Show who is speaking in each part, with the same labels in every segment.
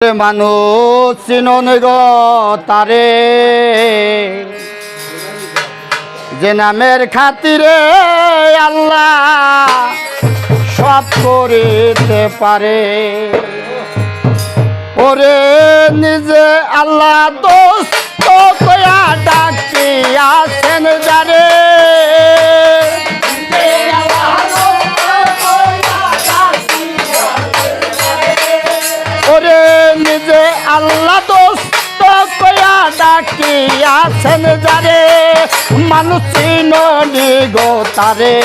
Speaker 1: ওরে মানুষ চিনন গো তারে, যে নামের খাতিরে আল্লাহ সব করিতে পারে। ওরে নিজে আল্লাহ দোস্ত কয়া ডাকিয়াছেন যারে, ওরে নিজে আল্লাহ দোস্ত কয়া ডাকিয়াছেন যারে, মানুষ চিননি গো তারে,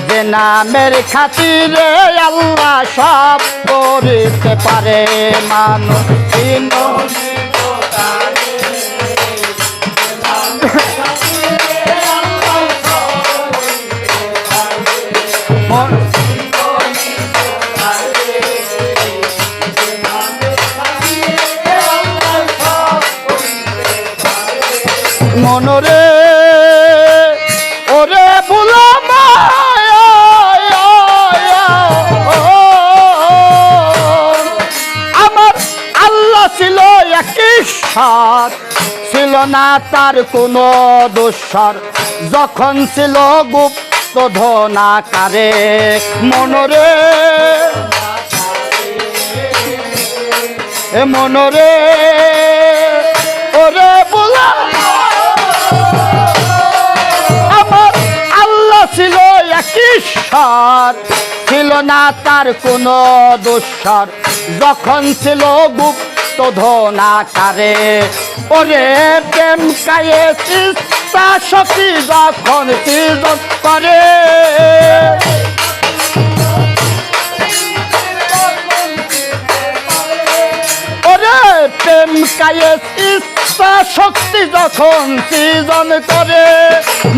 Speaker 1: যে নামের খাতিরে আল্লাহ সব করিতে পারে। মানুষ চিননি গো তারে, মনরে ওরে বুলাম আমার আল্লাহ ছিল একই সাথ, ছিল না তার কোনো দোষর, যখন ছিল গুপ্ত ধনাকারে। মনরে মনরে ওরে বুলাম আমার আল্লাহ ছিল একই সাথ, ছিল না তার কোনো দোষর, যখন ছিল গুপ্ত ধনাকারে। ওরে প্রেম কায়ে চিন্তা শক্তি যখন সৃজন করে, ওরে প্রেম কায়ে ইচ্ছা শক্তি যখন সৃজন করে,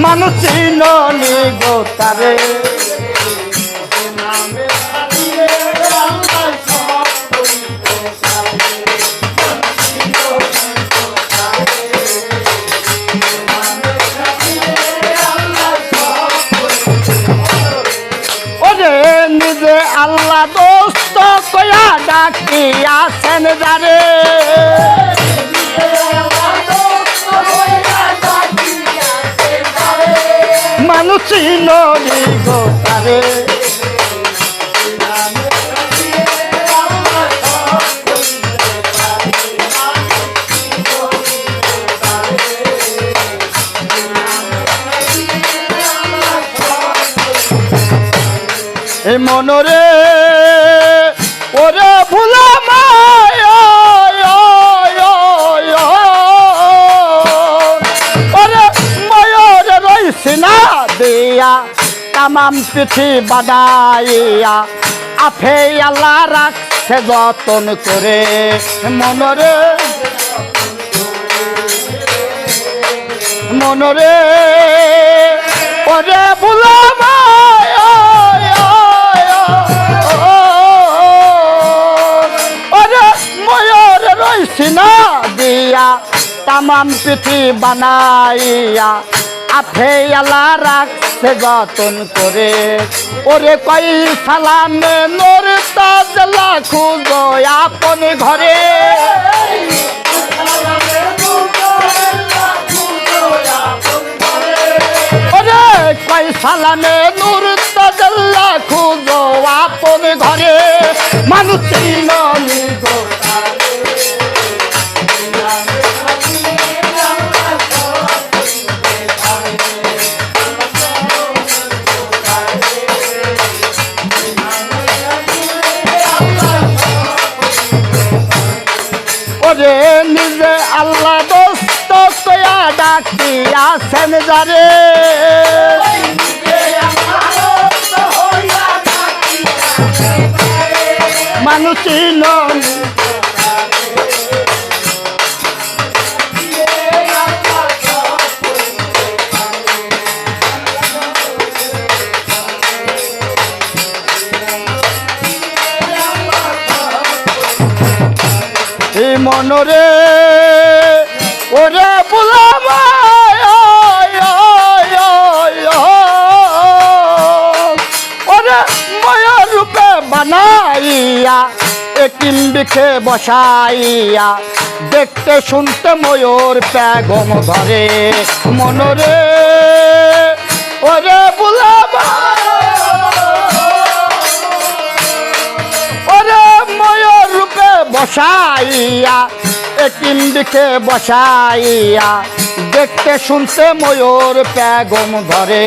Speaker 1: মানুষ চিননি গো তারে, ওরে নিজে আল্লাহ দোস্ত কয়া ডাকিয়াছেন যারে, মানুষ চিননি গো তারে, মনরে ওরে ভুলাম ওরে ময়ূর রইছি না দিয়া তামাম পিঠি বানাইয়া, আফে আল্লাহ রাখছে যতন করে। মনরে মনরে ওরে ভুলাম সিনা দিয়া তামাম পিঠি বানাইয়া, আফে আল্লাহ রাখছে যতন করে। ওরে কই সালামে নোর তাজলা খুঁজো আপন ঘরে, ওরে কই সালামে নূর তাজলা খুঁজো আপন ঘরে, মানুষ চিননি গো ওরে নিজে আল্লাহ দোস্ত কয়া ডাকিয়াছেন যারে, মানুষ চিননি মনরে ওরে বুলাম ওরে ময়ূর রূপে বানাইয়া, কিম্বিকে বসাইয়া দেখতে শুনতে ময়ূর প্যাগম ধরে মনরে ওরে বুলাবা ওরে ময়ূর রূপে বসাইয়া কিম্বিকে বসাইয়া দেখতে শুনতে ময়ূর প্যাগম ধরে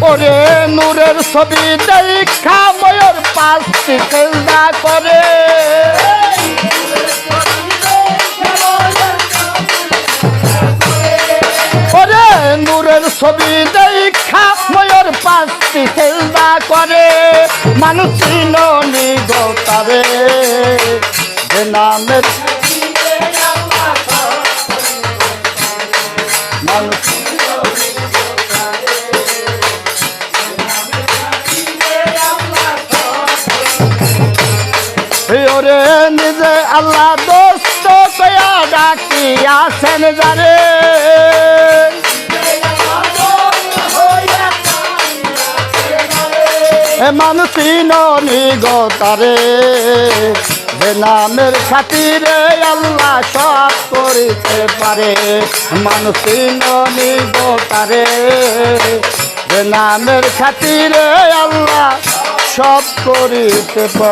Speaker 1: ওরে নূরের ছবি দেখা ময়ূর পাঁচটি সেজদা করে ওরে নূরের ছবি দেখা ময়ূর পাঁচটি সেজদা করে মানুষ চিননি গো তারে যে নামের মানুষ ওরে নিজে আল্লাহ দোস্ত কয়া ডাকি আসেন জানে মানুষ ননি গো তারে যে নামের খাতিরে আল্লাহ সব করিতে পারে মানুষ ননি গো তারে যে নামের খাতিরে আল্লাহ সব করিতে পারে।